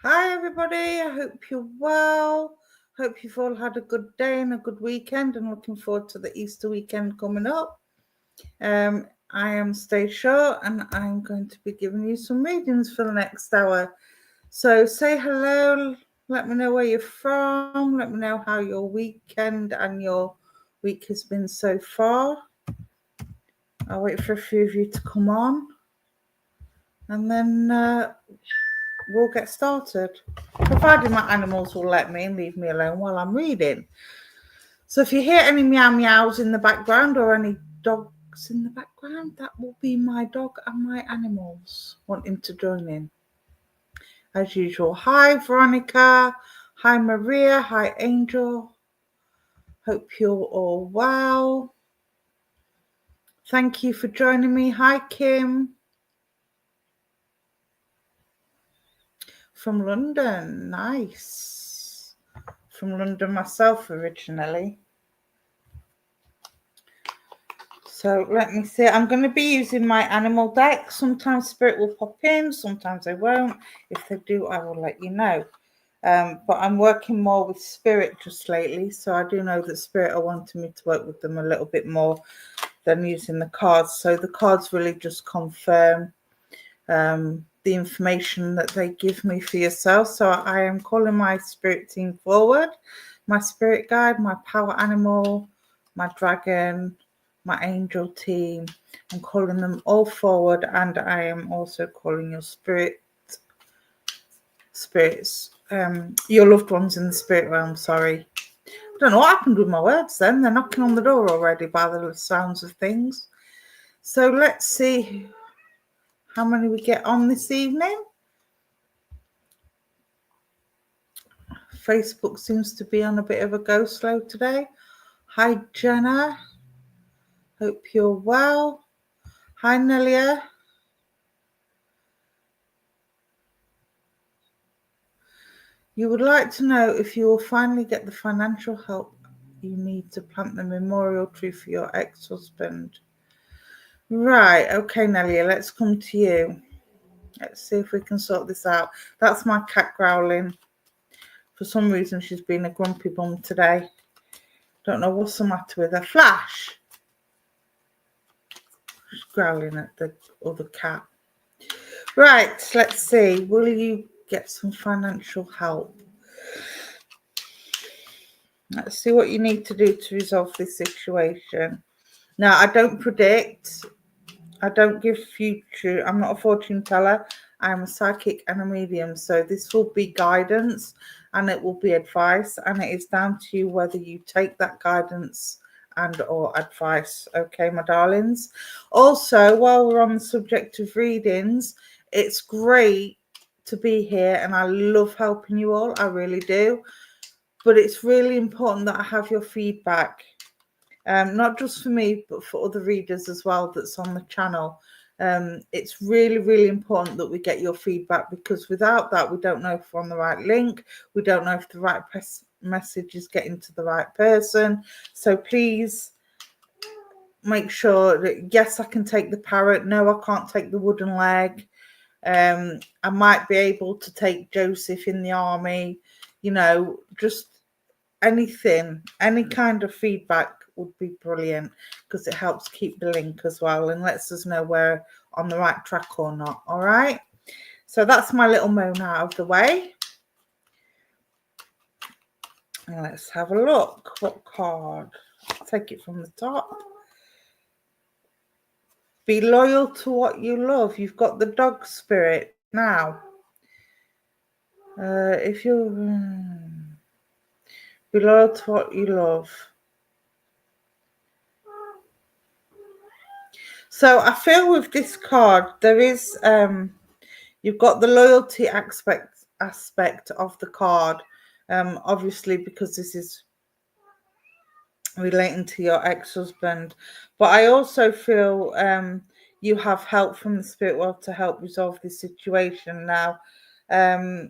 Hi everybody, I hope you're well. Hope you've all had a good day and a good weekend and looking forward to the Easter weekend coming up. I am Stace and I'm going to be giving you some readings for the next hour. So say hello, let me know where you're from, let me know how your weekend and your week has been so far. I'll wait for a few of you to come on and then we'll get started, provided my animals will let me and leave me alone while I'm reading. So if you hear any meow meows in the background or any dogs in the background, that will be my dog and my animals wanting to join in. As usual, hi Veronica, hi Maria, hi Angel. Hope you're all well. Thank you for joining me. Hi Kim. From London, nice. From London myself originally. So let me see. I'm going to be using my animal deck. Sometimes Spirit will pop in, sometimes they won't. If they do, I will let you know. But I'm working more with Spirit just lately. So I do know that Spirit are wanting me to work with them a little bit more than using the cards. So the cards really just confirm the information that they give me for yourself. So I am calling my Spirit team forward, my Spirit guide, my power animal, my dragon, my angel team. I'm calling them all forward, and I am also calling your spirits, your loved ones in the spirit realm. Sorry, I don't know what happened with my words then. They're knocking on the door already by the sounds of things. So let's see how many we get on this evening. Facebook seems to be on a bit of a go slow today. Hi Jenna, hope you're well. Hi Nelia. You would like to know if you will finally get the financial help you need to plant the memorial tree for your ex-husband. Right, okay Nelia, let's come to you. Let's see if we can sort this out. That's my cat growling. For some reason she's been a grumpy bum today. Don't know what's the matter with her. Flash! She's growling at the other cat. Right, let's see. Will you get some financial help? Let's see what you need to do to resolve this situation. Now, I don't predict. I don't give future. I'm not a fortune teller. I'm a psychic and a medium. So this will be guidance and it will be advice. And it is down to you whether you take that guidance and or advice. Okay, my darlings. Also, while we're on the subject of readings, it's great to be here and I love helping you all. I really do. But it's really important that I have your feedback. Not just for me, but for other readers as well that's on the channel. It's really, really important that we get your feedback, because without that, we don't know if we're on the right link. We don't know if the right message is getting to the right person. So please make sure that, yes, I can take the parrot. No, I can't take the wooden leg. I might be able to take Joseph in the army, just anything, any kind of feedback would be brilliant, because it helps keep the link as well and lets us know we're on the right track or not. All right, so that's my little moan out of the way. And let's have a look. What card? Take it from the top. Be loyal to what you love. You've got the dog spirit now. If you be loyal to what you love. So I feel with this card, there is, you've got the loyalty aspect of the card, obviously, because this is relating to your ex-husband. But I also feel you have help from the spirit world to help resolve this situation. Now, I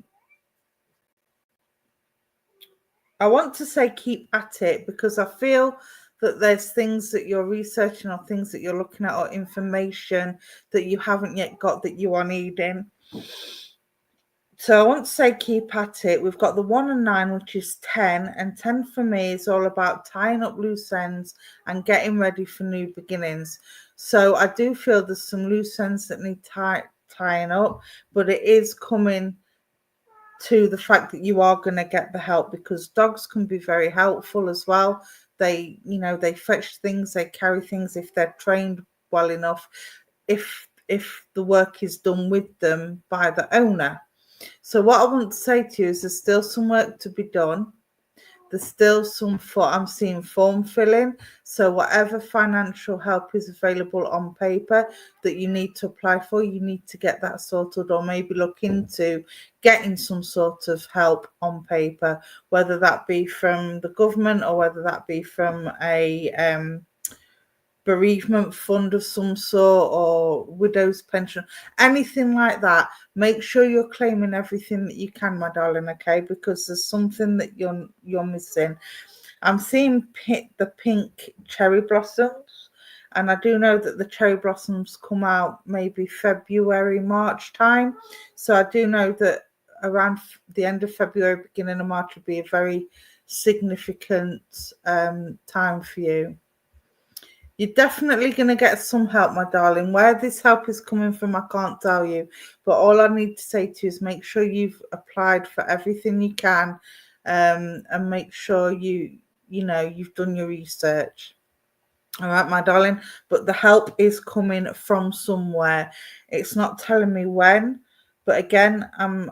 want to say keep at it, because I feel that there's things that you're researching or things that you're looking at or information that you haven't yet got that you are needing. So I want to say keep at it. We've got the 1 and 9, which is 10. And 10 for me is all about tying up loose ends and getting ready for new beginnings. So I do feel there's some loose ends that need tying up, but it is coming to the fact that you are going to get the help, because dogs can be very helpful as well. They, they fetch things, they carry things if they're trained well enough, if the work is done with them by the owner. So what I want to say to you is there's still some work to be done. There's still I'm seeing form filling. So whatever financial help is available on paper that you need to apply for, you need to get that sorted, or maybe look into getting some sort of help on paper, whether that be from the government or whether that be from a bereavement fund of some sort, or widow's pension, anything like that. Make sure you're claiming everything that you can, my darling, okay? Because there's something that you're missing. I'm seeing the pink cherry blossoms, and I do know that the cherry blossoms come out maybe February, March time. So I do know that around the end of February, beginning of March would be a very significant time for you. You're definitely going to get some help, my darling. Where this help is coming from, I can't tell you. But all I need to say to you is make sure you've applied for everything you can, and make sure you've done your research. All right, my darling. But the help is coming from somewhere. It's not telling me when. But again, I'm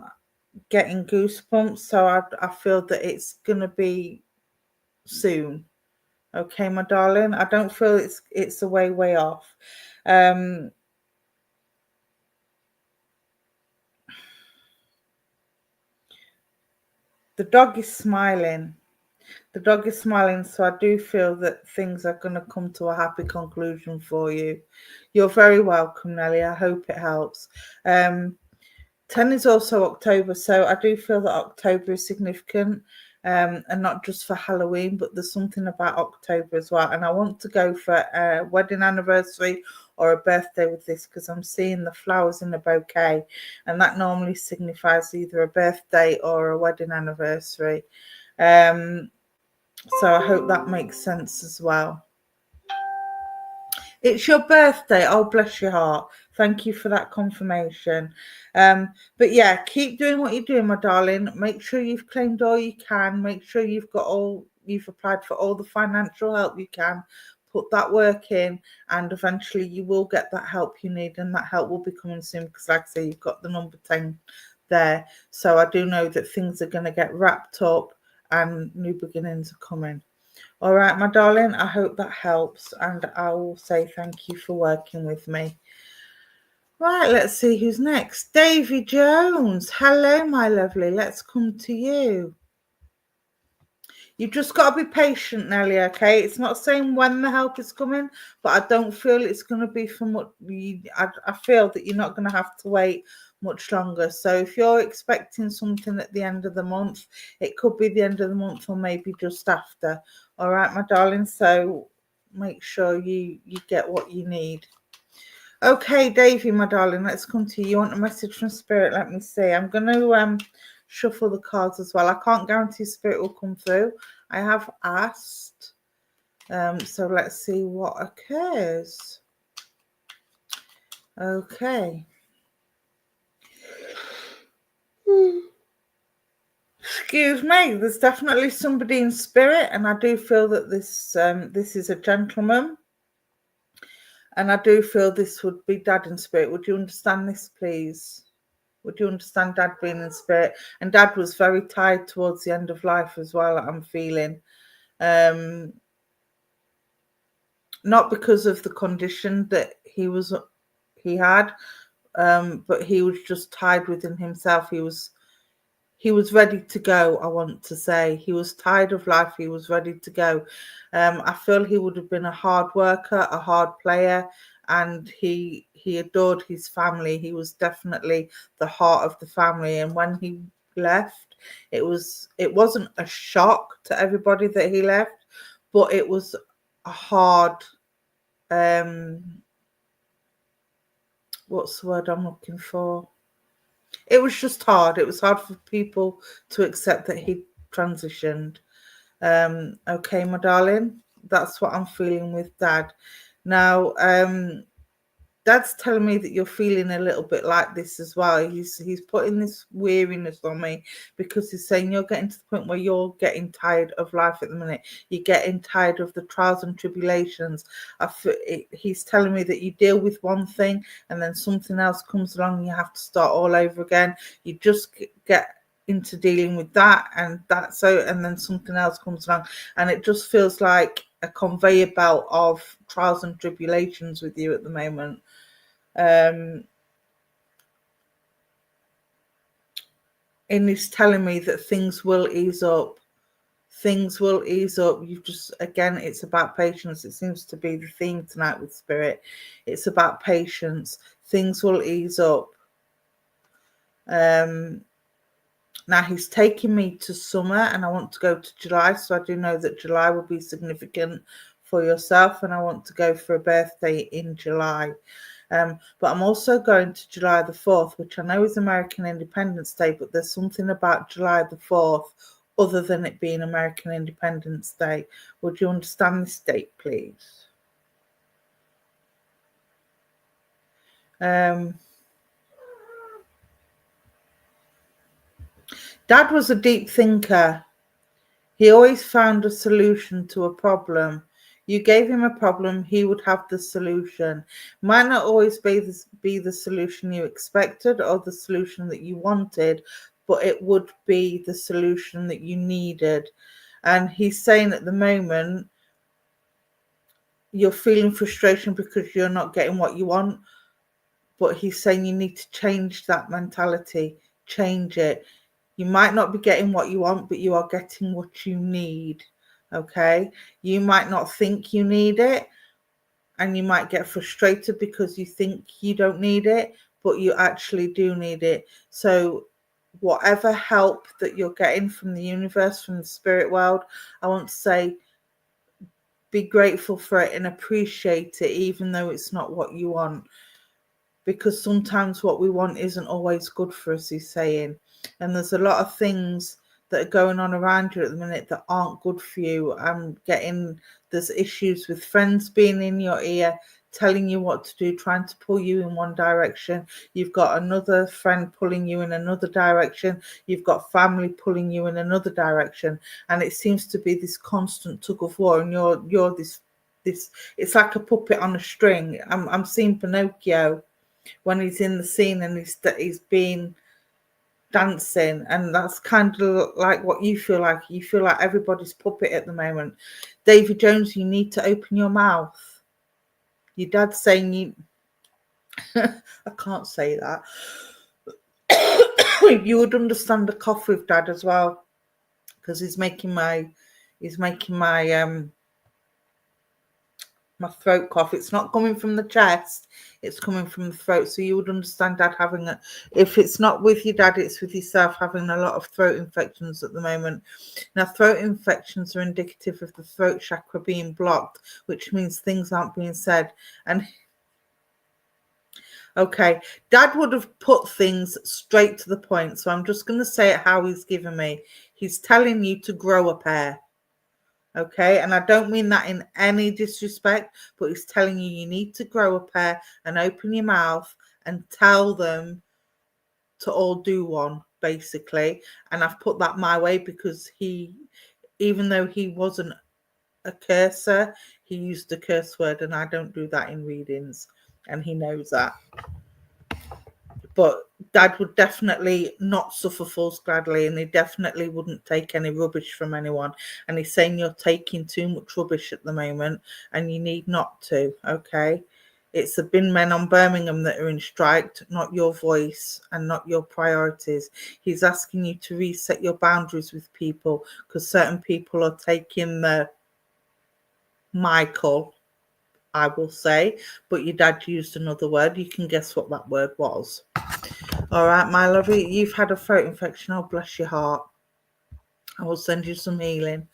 getting goosebumps. So I feel that it's going to be soon. Okay, my darling. I don't feel it's a way off. The dog is smiling. The dog is smiling, so I do feel that things are going to come to a happy conclusion for you. You're very welcome, Nelly. I hope it helps. 10 is also October, so I do feel that October is significant, and not just for Halloween, but there's something about October as well. And I want to go for a wedding anniversary or a birthday with this, because I'm seeing the flowers in a bouquet, and that normally signifies either a birthday or a wedding anniversary. So I hope that makes sense as well. It's your birthday. Oh, bless your heart. Thank you for that confirmation. But yeah, keep doing what you're doing, my darling. Make sure you've claimed all you can. Make sure you've applied for all the financial help you can. Put that work in, and eventually you will get that help you need, and that help will be coming soon, because like I say, you've got the number 10 there. So I do know that things are going to get wrapped up and new beginnings are coming. All right, my darling, I hope that helps, and I will say thank you for working with me. Right, let's see who's next. Davy Jones. Hello, my lovely. Let's come to you. You've just got to be patient, Nelly, okay? It's not saying when the help is coming, but I don't feel it's going to be from what I feel that you're not going to have to wait much longer. So if you're expecting something at the end of the month, it could be the end of the month or maybe just after. All right, my darling. So make sure you get what you need. Okay, Davy, my darling, let's come to you. You want a message from Spirit? Let me see. I'm going to shuffle the cards as well. I can't guarantee Spirit will come through. I have asked. So let's see what occurs. Okay. Excuse me. There's definitely somebody in spirit, and I do feel that this is a gentleman. And I do feel this would be Dad in spirit. Would you understand this, please? Would you understand Dad being in spirit? And Dad was very tired towards the end of life as well, I'm feeling. Not because of the condition that he had, but he was just tired within himself. He was ready to go, I want to say. He was tired of life. He was ready to go. I feel he would have been a hard worker, a hard player, and he adored his family. He was definitely the heart of the family. And when he left, it wasn't a shock to everybody that he left, but it was a hard, what's the word I'm looking for? it was just hard. It was hard for people to accept that he transitioned. Okay, my darling, that's what I'm feeling with Dad. Now, Dad's telling me that you're feeling a little bit like this as well. He's putting this weariness on me because he's saying you're getting to the point where you're getting tired of life at the minute. You're getting tired of the trials and tribulations. He's telling me that you deal with one thing and then something else comes along and you have to start all over again. You just get into dealing with that and then something else comes along, and it just feels like a conveyor belt of trials and tribulations with you at the moment. And he's telling me that things will ease up. Things will ease up. You've just, again, it's about patience. It seems to be the theme tonight with Spirit. It's about patience. Things will ease up. Now he's taking me to summer and I want to go to July. So I do know that July will be significant for yourself, and I want to go for a birthday in July. But I'm also going to July the 4th, which I know is American Independence Day, but there's something about July the 4th other than it being American Independence Day. Would you understand this date, please? Dad was a deep thinker. He always found a solution to a problem. You gave him a problem, he would have the solution. Might not always be the solution you expected or the solution that you wanted, but it would be the solution that you needed. And he's saying at the moment, you're feeling frustration because you're not getting what you want, but he's saying you need to change that mentality, change it. You might not be getting what you want, but you are getting what you need. Okay, you might not think you need it, and you might get frustrated because you think you don't need it, but you actually do need it. So whatever help that you're getting from the universe, from the spirit world, I want to say be grateful for it and appreciate it, even though it's not what you want, because sometimes what we want isn't always good for us, he's saying. And there's a lot of things that are going on around you at the minute that aren't good for you. There's issues with friends being in your ear, telling you what to do, trying to pull you in one direction. You've got another friend pulling you in another direction. You've got family pulling you in another direction. And it seems to be this constant tug of war, and you're this it's like a puppet on a string. I'm seeing Pinocchio when he's in the scene and he's being dancing, and that's kind of like what you feel like. You feel like everybody's puppet at the moment. Davy Jones, you need to open your mouth. Your dad's saying you I can't say that. You would understand the cough with Dad as well, because he's making my my throat cough. It's not coming from the chest, it's coming from the throat. So you would understand Dad having if it's not with your dad, it's with yourself, having a lot of throat infections at the moment. Now, throat infections are indicative of the throat chakra being blocked, which means things aren't being said. And okay, Dad would have put things straight to the point, so I'm just going to say it how he's given me. He's telling you to grow a pair. Okay, and I don't mean that in any disrespect, but he's telling you need to grow a pair and open your mouth and tell them to all do one, basically. And I've put that my way because even though he wasn't a cursor, he used a curse word, and I don't do that in readings, and he knows that. But Dad would definitely not suffer fools gladly, and he definitely wouldn't take any rubbish from anyone. And he's saying you're taking too much rubbish at the moment, and you need not to, okay? It's the bin men on Birmingham that are in strike, not your voice and not your priorities. He's asking you to reset your boundaries with people, because certain people are taking the Michael, I will say, but your dad used another word. You can guess what that word was. All right, my lovey, you've had a throat infection. Oh, bless your heart. I will send you some healing.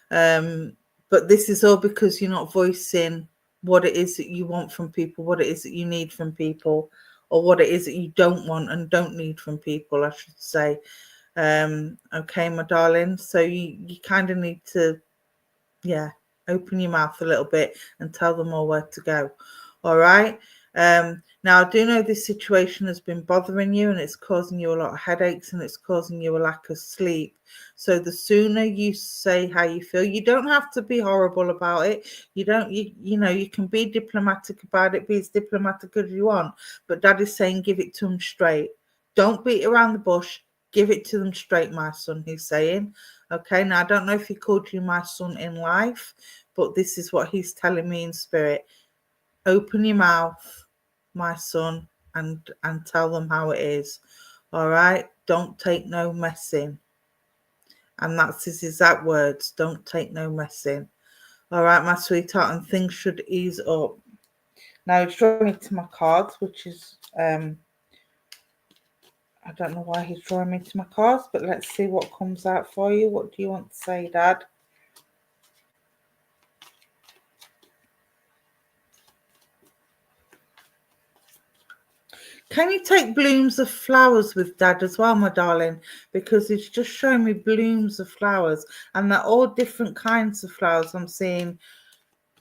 But this is all because you're not voicing what it is that you want from people, what it is that you need from people. or what it is that you don't want and don't need from people, I should say. Okay, my darling. So you kind of need to, open your mouth a little bit and tell them all where to go. All right. Now I do know this situation has been bothering you and it's causing you a lot of headaches and it's causing you a lack of sleep. So the sooner you say how you feel, you don't have to be horrible about it. You can be diplomatic about it, be as diplomatic as you want. But Dad is saying give it to them straight. Don't beat around the bush. Give it to them straight, my son, he's saying. Okay, now I don't know if he called you my son in life, but this is what he's telling me in spirit. Open your mouth, my son, and tell them how it is. All right? Don't take no messing. And that's his exact words. Don't take no messing. All right, my sweetheart, and things should ease up. Now he's drawing me to my cards, which is I don't know why he's drawing me to my cards, but let's see what comes out for you. What do you want to say, Dad? Can you take blooms of flowers with Dad as well, my darling? Because he's just showing me blooms of flowers, and they're all different kinds of flowers. I'm seeing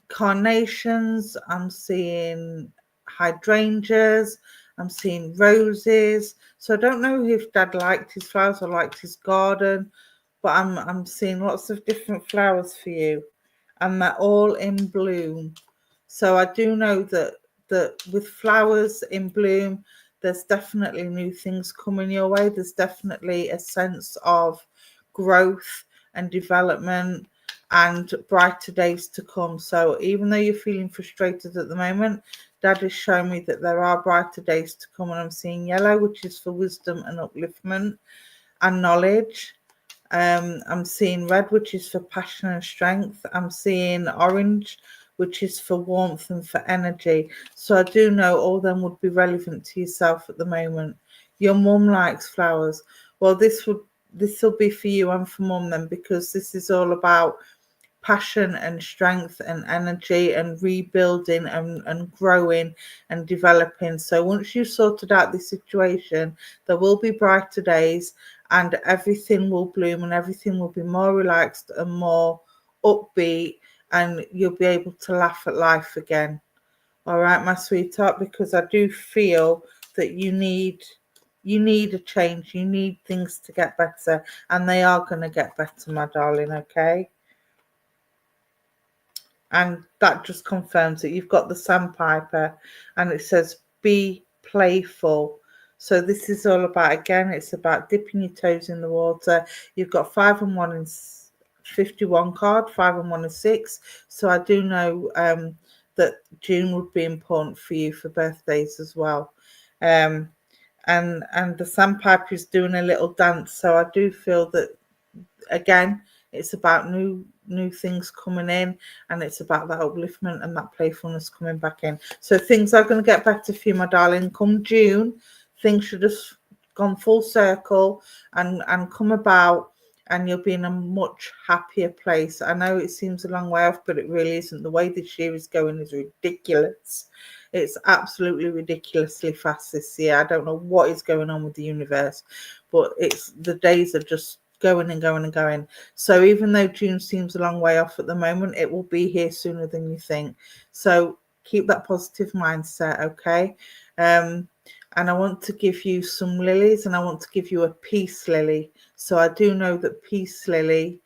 carnations, I'm seeing hydrangeas, I'm seeing roses. So I don't know if Dad liked his flowers or liked his garden, but I'm seeing lots of different flowers for you, and they're all in bloom. So I do know that with flowers in bloom, there's definitely new things coming your way. There's definitely a sense of growth and development and brighter days to come. So even though you're feeling frustrated at the moment, Dad is showing me that there are brighter days to come. And I'm seeing yellow, which is for wisdom and upliftment and knowledge. I'm seeing red, which is for passion and strength. I'm seeing orange, which is for warmth and for energy. So I do know all them would be relevant to yourself at the moment. Your mum likes flowers. Well, this will be for you and for mum then, because this is all about passion and strength and energy and rebuilding and growing and developing. So once you've sorted out this situation, there will be brighter days and everything will bloom and everything will be more relaxed and more upbeat, and you'll be able to laugh at life again. All right, my sweetheart, because I do feel that you need a change. You need things to get better, and they are going to get better, my darling. Okay. And that just confirms that you've got the sandpiper, and it says be playful. So this is all about, again, it's about dipping your toes in the water. You've got 5 and 1 in 51 card, 5 and 1 and 6. So I do know that June would be important for you for birthdays as well. And the sandpiper is doing a little dance. So I do feel that, again, it's about new things coming in, and it's about that upliftment and that playfulness coming back in. So things are going to get better for you, my darling. Come June, things should have gone full circle and come about, and you'll be in a much happier place. I know it seems a long way off, but it really isn't. The way this year is going is ridiculous. It's absolutely ridiculously fast this year. I don't know what is going on with the universe, but the days are just going and going and going. So even though June seems a long way off at the moment, it will be here sooner than you think. So keep that positive mindset, okay? And I want to give you some lilies, and I want to give you a peace lily. So I do know that peace lily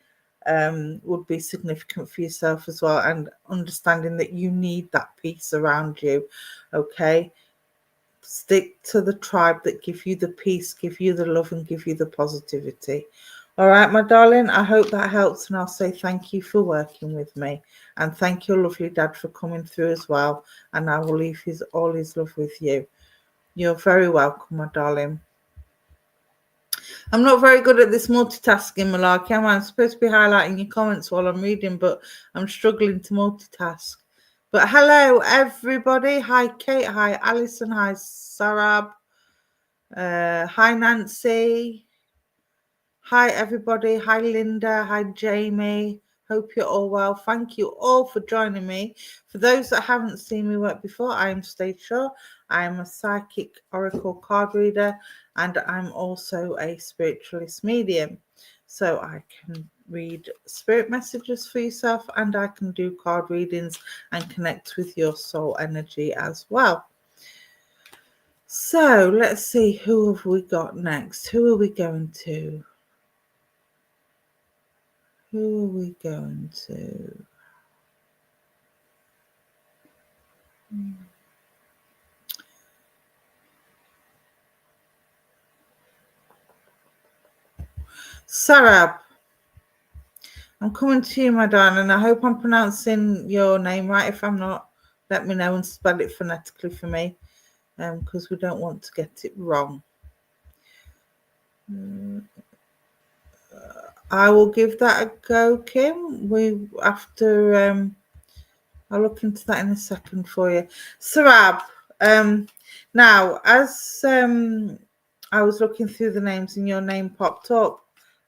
would be significant for yourself as well, and understanding that you need that peace around you, okay? Stick to the tribe that give you the peace, give you the love, and give you the positivity. All right, my darling, I hope that helps, and I'll say thank you for working with me, and thank your lovely dad for coming through as well, and I will leave all his love with you. You're very welcome, my darling. I'm not very good at this multitasking, malarkey, am I? I'm supposed to be highlighting your comments while I'm reading, but I'm struggling to multitask. But hello, everybody. Hi, Kate. Hi, Alison. Hi, Sarab. Hi, Nancy. Hi, everybody. Hi, Linda. Hi, Jamie. Hope you're all well. Thank you all for joining me. For those that haven't seen me work before, I am Stace. I'm a psychic oracle card reader, and I'm also a spiritualist medium. So I can read spirit messages for yourself, and I can do card readings and connect with your soul energy as well. So let's see, who have we got next? Who are we going to? Who are we going to? Sarab, I'm coming to you, my darling. I hope I'm pronouncing your name right. If I'm not, let me know and spell it phonetically for me, because we don't want to get it wrong. I will give that a go, Kim. I'll look into that in a second for you. Sarab, now, as I was looking through the names and your name popped up,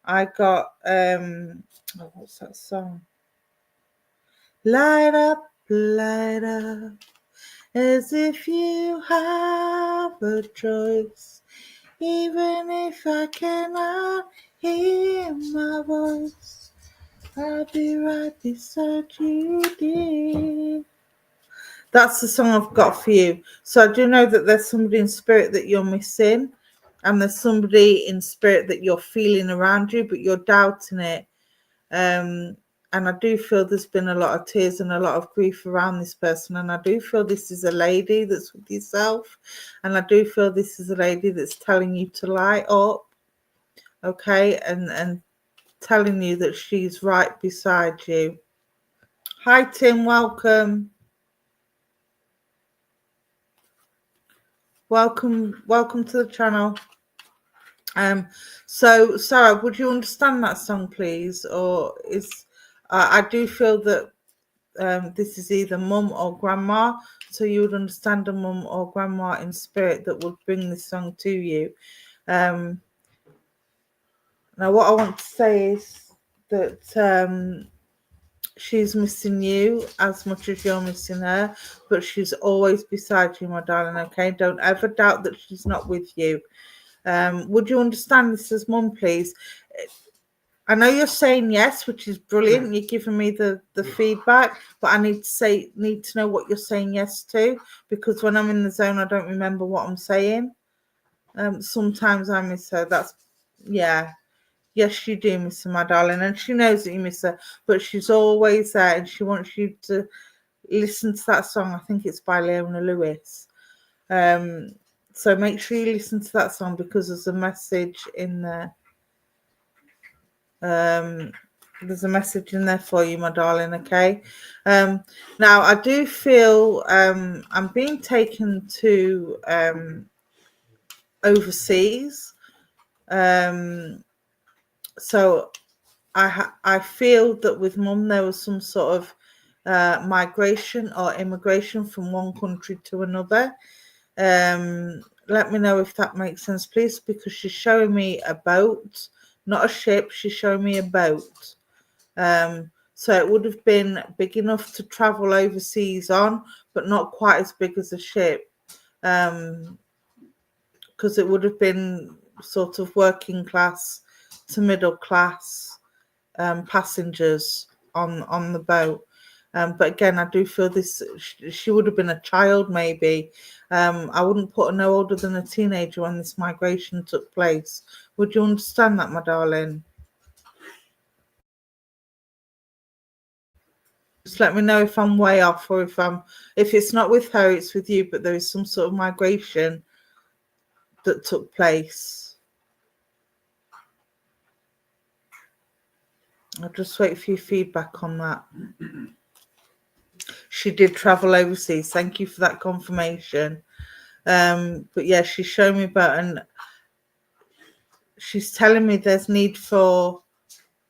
I got, what's that song? Light up, as if you have a choice, even if I cannot hear my voice, I'll be right beside you, dear. That's the song I've got for you. So I do know that there's somebody in spirit that you're missing, and there's somebody in spirit that you're feeling around you, but you're doubting it. And I do feel there's been a lot of tears and a lot of grief around this person. And I do feel this is a lady that's with yourself. And I do feel this is a lady that's telling you to light up. Okay. And telling you that she's right beside you. Hi, Tim. Welcome. Welcome to the channel. So Sarah, would you understand that song, please? Or I do feel that this is either mum or grandma, so you would understand a mum or grandma in spirit that would bring this song to you. Now what I want to say is that she's missing you as much as you're missing her, but she's always beside you, my darling. Okay, don't ever doubt that she's not with you. Would you understand this as mum, please? I know you're saying yes, which is brilliant. You're giving me the feedback, but I need to know what you're saying yes to, because when I'm in the zone, I don't remember what I'm saying. Sometimes I miss her. Yes, you do miss her, my darling, and she knows that you miss her, but she's always there, and she wants you to listen to that song. I think it's by Leona Lewis. So make sure you listen to that song, because there's a message in there. There's a message in there for you, my darling. Okay. Now I do feel I'm being taken to overseas. So I feel that with mum there was some sort of migration or immigration from one country to another. Let me know if that makes sense, please, because she's showing me a boat, not a ship. She's showing me a boat. So it would have been big enough to travel overseas on, but not quite as big as a ship, because it would have been sort of working class to middle class passengers on the boat. But again, I do feel this, she would have been a child maybe. I wouldn't put her no older than a teenager when this migration took place. Would you understand that, my darling? Just let me know if I'm way off, or if it's not with her, it's with you, but there is some sort of migration that took place. I'll just wait for your feedback on that. She did travel overseas. Thank you for that confirmation. But yeah, she's showing me about, and she's telling me there's need for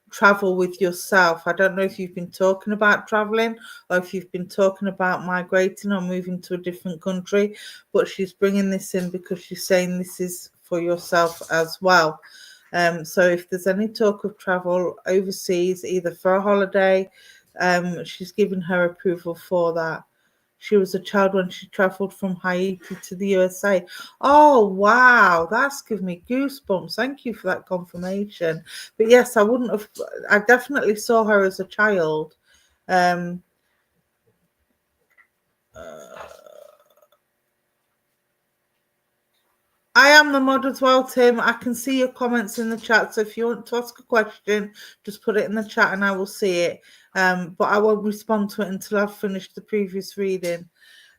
travel with yourself. I don't know if you've been talking about traveling, or if you've been talking about migrating or moving to a different country, but she's bringing this in because she's saying this is for yourself as well. So if there's any talk of travel overseas, either for a holiday, she's given her approval for that. she was a child when she travelled from Haiti to the USA. Oh, wow. That's given me goosebumps. Thank you for that confirmation. But yes, I definitely saw her as a child. I am the mod as well, Tim. I can see your comments in the chat. So if you want to ask a question, just put it in the chat and I will see it. But I won't respond to it until I've finished the previous reading.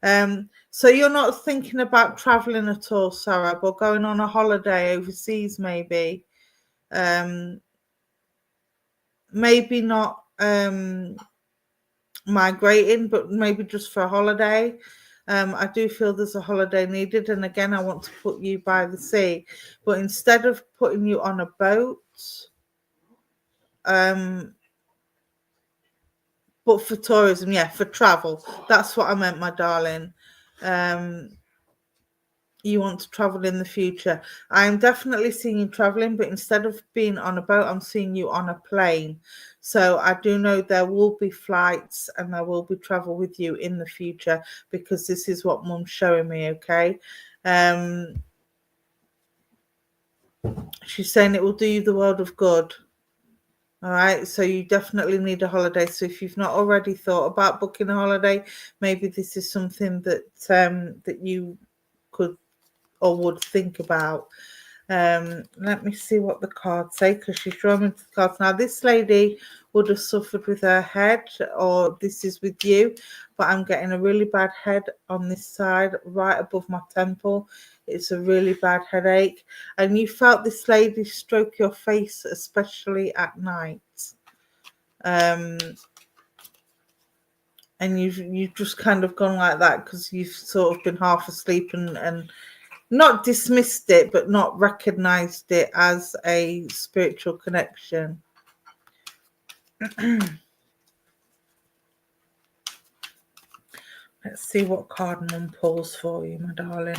So you're not thinking about traveling at all, Sarah, but going on a holiday overseas, maybe. Maybe not migrating, but maybe just for a holiday. I do feel there's a holiday needed, and again, I want to put you by the sea, but instead of putting you on a boat, but for tourism, yeah, for travel. That's what I meant, my darling. You want to travel in the future. I'm definitely seeing you traveling, but instead of being on a boat, I'm seeing you on a plane. So I do know there will be flights and there will be travel with you in the future, because this is what Mum's showing me. Okay. She's saying it will do you the world of good. All right, so you definitely need a holiday. So if you've not already thought about booking a holiday, maybe this is something that that you could or would think about. Let me see what the cards say, because she's drawing into the cards. Now, this lady would have suffered with her head, or this is with you, but I'm getting a really bad head on this side, right above my temple. It's a really bad headache. And you felt this lady stroke your face, especially at night. And you've just kind of gone like that because you've sort of been half asleep and not dismissed it, but not recognized it as a spiritual connection. Let's see what card Mum pulls for you, my darling.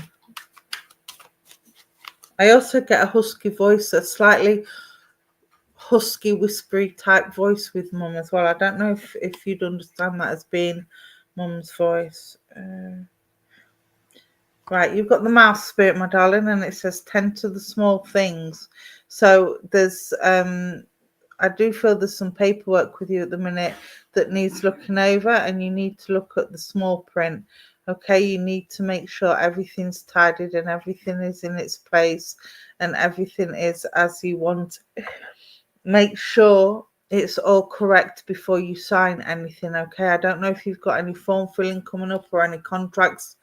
I also get a husky voice, a slightly husky, whispery type voice with Mum as well. I don't know if you'd understand that as being Mum's voice. Right, you've got the mouse spirit, my darling, and it says tend to the small things. So there's I do feel there's some paperwork with you at the minute that needs looking over, and you need to look at the small print. Okay, you need to make sure everything's tidied and everything is in its place and everything is as you want. Make sure it's all correct before you sign anything. Okay, I don't know if you've got any form filling coming up or any contracts.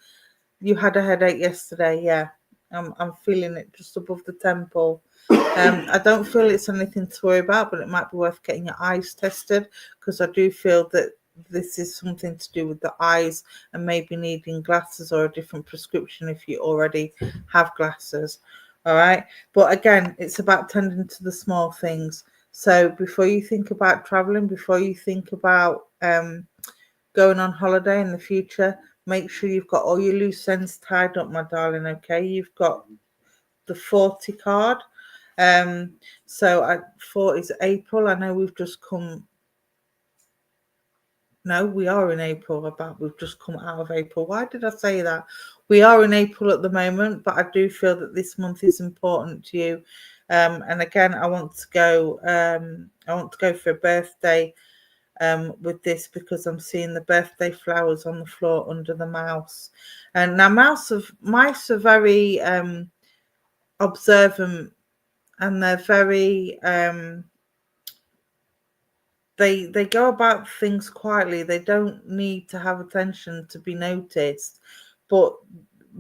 You had a headache yesterday, yeah. I'm feeling it just above the temple. I don't feel it's anything to worry about, but it might be worth getting your eyes tested, because I do feel that this is something to do with the eyes and maybe needing glasses or a different prescription if you already have glasses. All right. But again, it's about tending to the small things. So before you think about traveling, before you think about going on holiday in the future, make sure you've got all your loose ends tied up, my darling. Okay, you've got the 40 card. So 4 is April. I know we've just come. No, we are in April. We've just come out of April. Why did I say that? We are in April at the moment, but I do feel that this month is important to you. And again, I want to go. I want to go for a birthday with this, because I'm seeing the birthday flowers on the floor under the mouse. And now mice are very observant, and they're very they go about things quietly. They don't need to have attention to be noticed, but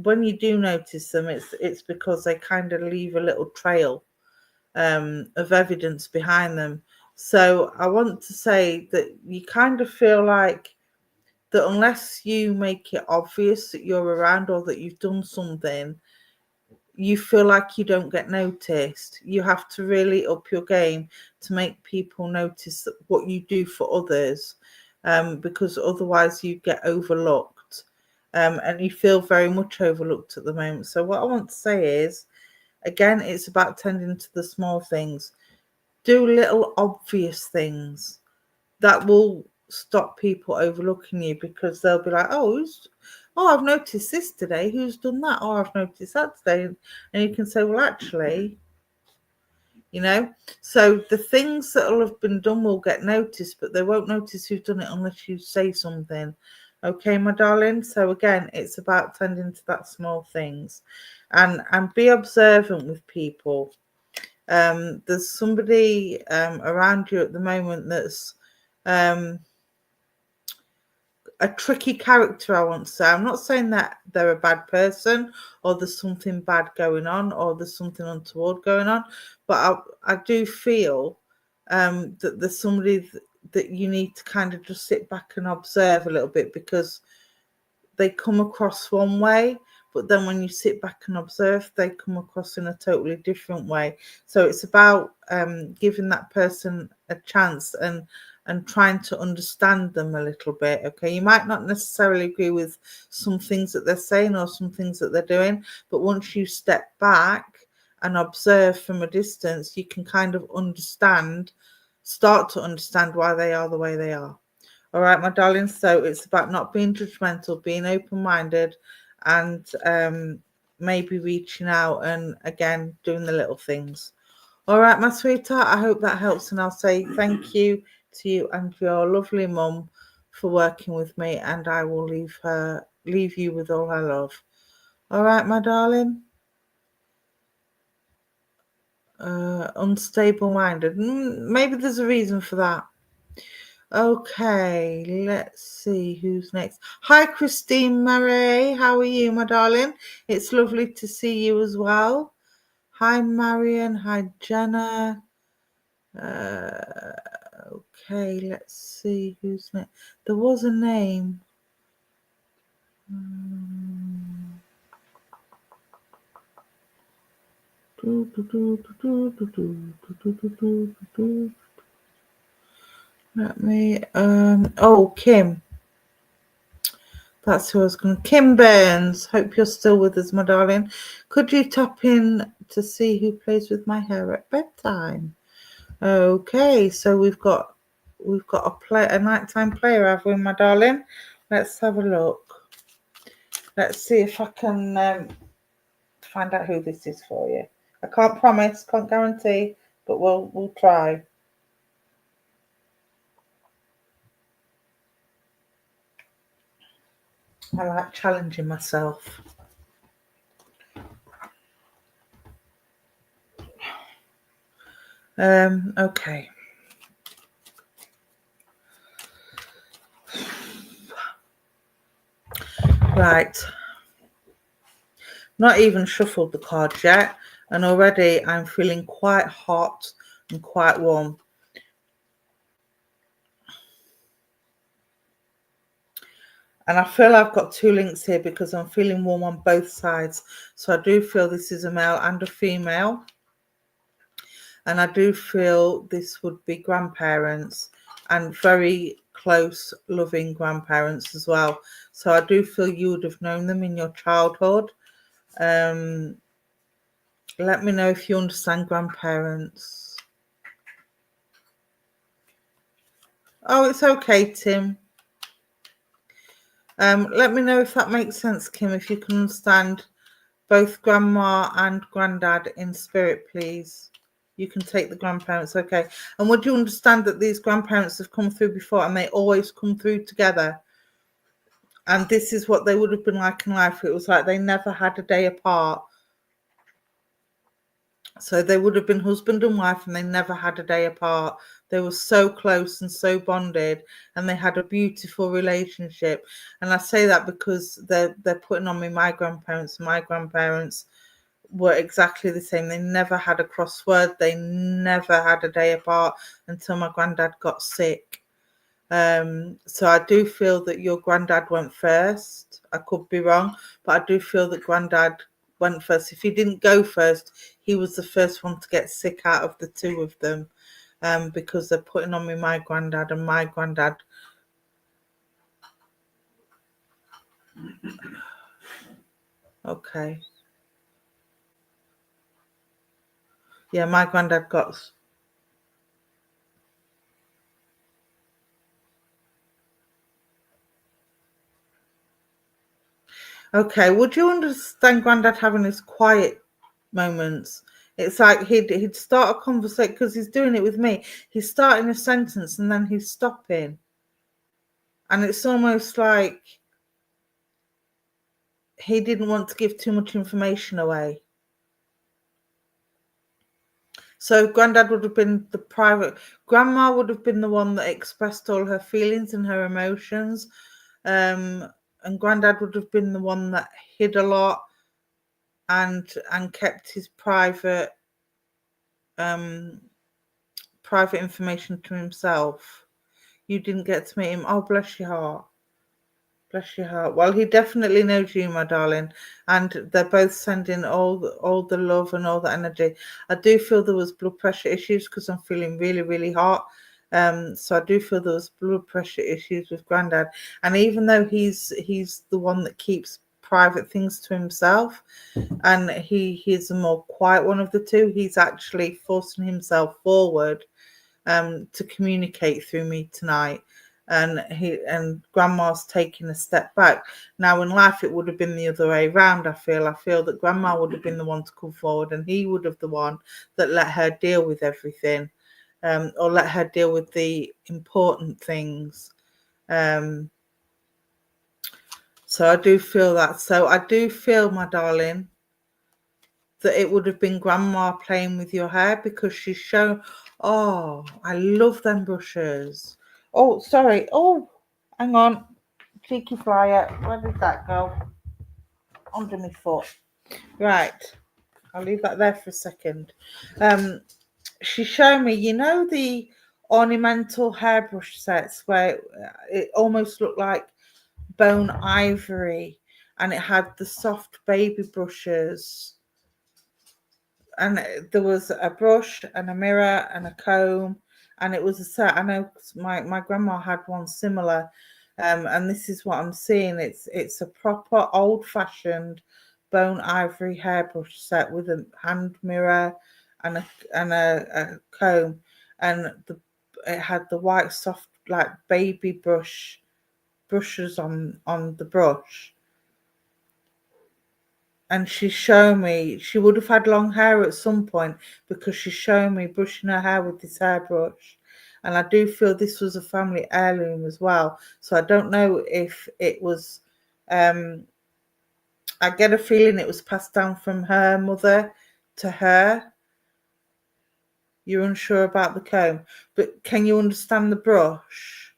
when you do notice them, it's because they kind of leave a little trail of evidence behind them. So I want to say that you kind of feel like that unless you make it obvious that you're around or that you've done something, you feel like you don't get noticed. You have to really up your game to make people notice what you do for others, because otherwise you get overlooked, and you feel very much overlooked at the moment. So what I want to say is, again, it's about tending to the small things. Do little obvious things that will stop people overlooking you, because they'll be like, oh, I've noticed this today. Who's done that? Oh, I've noticed that today. And you can say, well, actually, you know, so the things that will have been done will get noticed, but they won't notice who's done it unless you say something. Okay, my darling. So again, it's about tending to that small things, and be observant with people. There's somebody around you at the moment that's a tricky character, I want to say. I'm not saying that they're a bad person or there's something bad going on or there's something untoward going on, but I do feel that there's somebody that you need to kind of just sit back and observe a little bit, because they come across one way, but then when you sit back and observe, they come across in a totally different way. So it's about giving that person a chance and trying to understand them a little bit. Okay, you might not necessarily agree with some things that they're saying or some things that they're doing, but once you step back and observe from a distance, you can kind of start to understand why they are the way they are. All right, my darling. So it's about not being judgmental, being open-minded, and maybe reaching out and again doing the little things. All right, my sweetheart. I hope that helps, and I'll say thank you to you and your lovely mum for working with me, and I will leave you with all her love. All right, my darling. Unstable-minded. Maybe there's a reason for that. Okay, let's see who's next. Hi, Christine Marie. How are you, my darling? It's lovely to see you as well. Hi, Marion. Hi, Jenna. Okay, let's see who's next. There was a name. Let me. Kim. That's who I was going to. Kim Burns. Hope you're still with us, my darling. Could you tap in to see who plays with my hair at bedtime? Okay, so we've got a nighttime player, have we, my darling? Let's have a look. Let's see if I can find out who this is for you. I can't promise, can't guarantee, but we'll try. I like challenging myself. Okay. Right. Not even shuffled the cards yet, and already I'm feeling quite hot and quite warm. And I feel I've got two links here because I'm feeling warm on both sides. So I do feel this is a male and a female. And I do feel this would be grandparents, and very close, loving grandparents as well. So I do feel you would have known them in your childhood. Let me know if you understand grandparents. Oh, it's okay, Tim. Let me know if that makes sense, Kim, if you can understand both grandma and granddad in spirit, please. You can take the grandparents, okay. And would you understand that these grandparents have come through before and they always come through together? And this is what they would have been like in life. It was like they never had a day apart. So they would have been husband and wife and they never had a day apart. They were so close and so bonded, and they had a beautiful relationship. And I say that because they're putting on me my grandparents. My grandparents were exactly the same. They never had a crossword. They never had a day apart until my granddad got sick. So I do feel that your granddad went first. I could be wrong, but I do feel that granddad went first. If he didn't go first, he was the first one to get sick out of the two of them, because they're putting on me my granddad, and my granddad. Okay. Yeah, my granddad got. Okay, would you understand Grandad having his quiet moments? It's like he'd start a conversation, because he's doing it with me. He's starting a sentence and then he's stopping. And it's almost like he didn't want to give too much information away. So Grandad would have been the private. Grandma would have been the one that expressed all her feelings and her emotions. And Grandad would have been the one that hid a lot and kept his private information to himself. You didn't get to meet him. Oh, bless your heart. Bless your heart. Well, he definitely knows you, my darling, and they're both sending all the love and all the energy. I do feel there was blood pressure issues because I'm feeling really, really hot. So I do feel there was blood pressure issues with Grandad, and even though he's the one that keeps private things to himself, and he's the more quiet one of the two, he's actually forcing himself forward to communicate through me tonight. And Grandma's taking a step back. Now in life it would have been the other way around. I feel that Grandma would have been the one to come forward, and he would have the one that let her deal with everything, or let her deal with the important things. So I do feel that. So I do feel, my darling, that it would have been Grandma playing with your hair, because she's shown. Oh, I love them brushes. Oh, sorry. Oh, hang on. Cheeky flyer. Where did that go? Under my foot. Right. I'll leave that there for a second. She showed me, the ornamental hairbrush sets where it almost looked like bone ivory, and it had the soft baby brushes. And there was a brush and a mirror and a comb, and it was a set. I know my grandma had one similar, and this is what I'm seeing. It's a proper old-fashioned bone ivory hairbrush set with a hand mirror and a comb, and it had the white soft like baby brushes on the brush. And she's showing me, she would have had long hair at some point, because she's showing me brushing her hair with this hairbrush. And I do feel this was a family heirloom as well. So I don't know if it was, I get a feeling it was passed down from her mother to her. You're unsure about the comb, but can you understand the brush?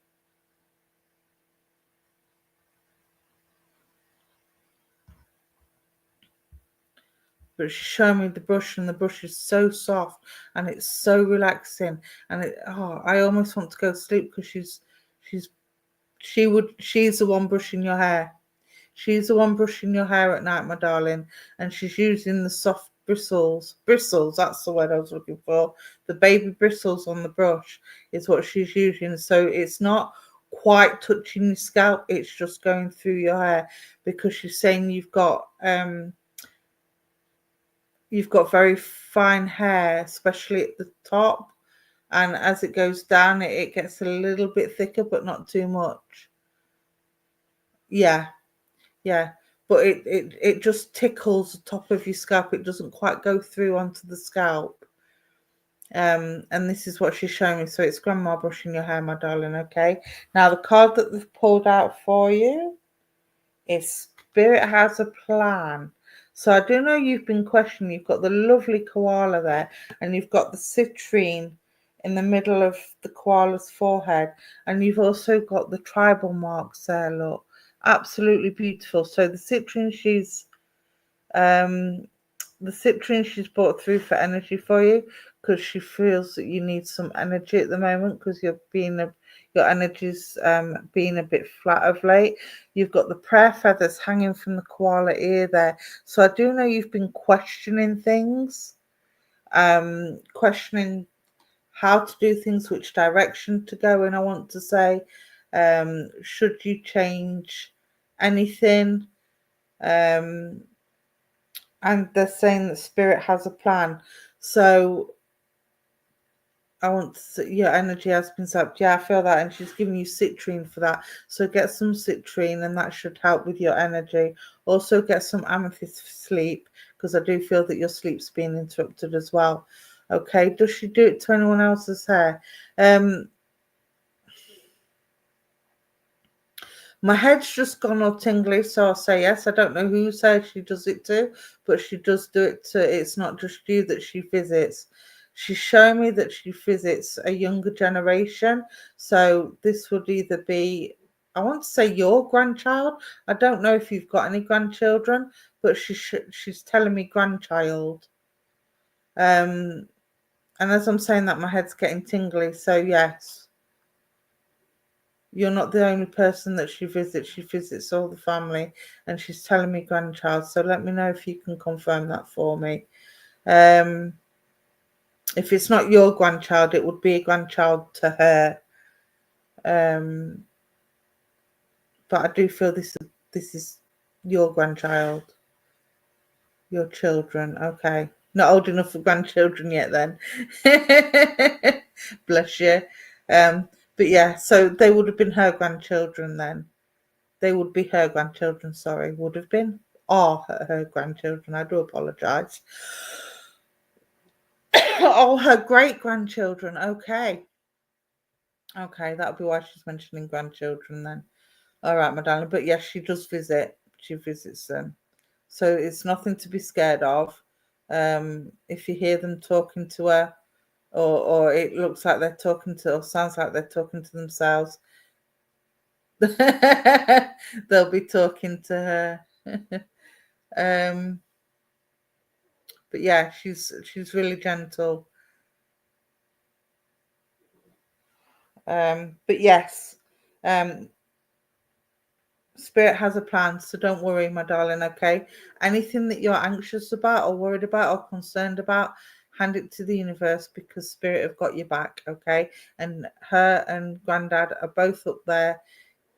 But she's showing me the brush, and the brush is so soft and it's so relaxing, and I almost want to go to sleep, because she's the one brushing your hair. She's the one brushing your hair at night, my darling, and she's using the soft bristles. Bristles, that's the word I was looking for. The baby bristles on the brush is what she's using. So it's not quite touching your scalp, it's just going through your hair, because she's saying you've got very fine hair, especially at the top, and as it goes down, it gets a little bit thicker, but not too much. Yeah, but it just tickles the top of your scalp. It doesn't quite go through onto the scalp. And this is what she's showing me. So it's Grandma brushing your hair, my darling. Okay, now the card that they've pulled out for you is Spirit Has a Plan. So I do know you've been questioning. You've got the lovely koala there, and you've got the citrine in the middle of the koala's forehead, and you've also got the tribal marks there. Look, absolutely beautiful. So the citrine she's brought through for energy for you, because she feels that you need some energy at the moment, because your energy's being a bit flat of late. You've got the prayer feathers hanging from the koala ear there. So I do know you've been questioning things, questioning how to do things, which direction to go in. I want to say, should you change anything? And they're saying that Spirit has a plan. So your energy has been sapped. Yeah, I feel that, and she's giving you citrine for that. So get some citrine, and that should help with your energy. Also, get some amethyst for sleep, because I do feel that your sleep's being interrupted as well. Okay, does she do it to anyone else's hair? My head's just gone all tingly, so I'll say yes. I don't know who says she does it to, but she does do it to. It's not just you that she visits. She's shown me that she visits a younger generation. So this would either be, I want to say your grandchild. I don't know if you've got any grandchildren, but she's telling me grandchild. And as I'm saying that, my head's getting tingly. So yes. You're not the only person that she visits. She visits all the family, and she's telling me grandchild. So let me know if you can confirm that for me. If it's not your grandchild, it would be a grandchild to her. But I do feel this is your grandchild, your children. Okay, not old enough for grandchildren yet. Then, bless you. But yeah, so they would have been her grandchildren then. They would be her grandchildren, sorry, would have been, are her grandchildren. I do apologise. Oh, her great-grandchildren, okay. Okay, that'll be why she's mentioning grandchildren then. All right, my darling, but yes, she does visit. She visits them. So it's nothing to be scared of. If you hear them talking to her, or it looks like they're talking to, or sounds like they're talking to themselves, they'll be talking to her. But yeah, she's really gentle. But yes, Spirit has a plan, so don't worry, my darling. Okay, anything that you're anxious about or worried about or concerned about, hand it to the universe, because Spirit have got your back. Okay, and her and Granddad are both up there,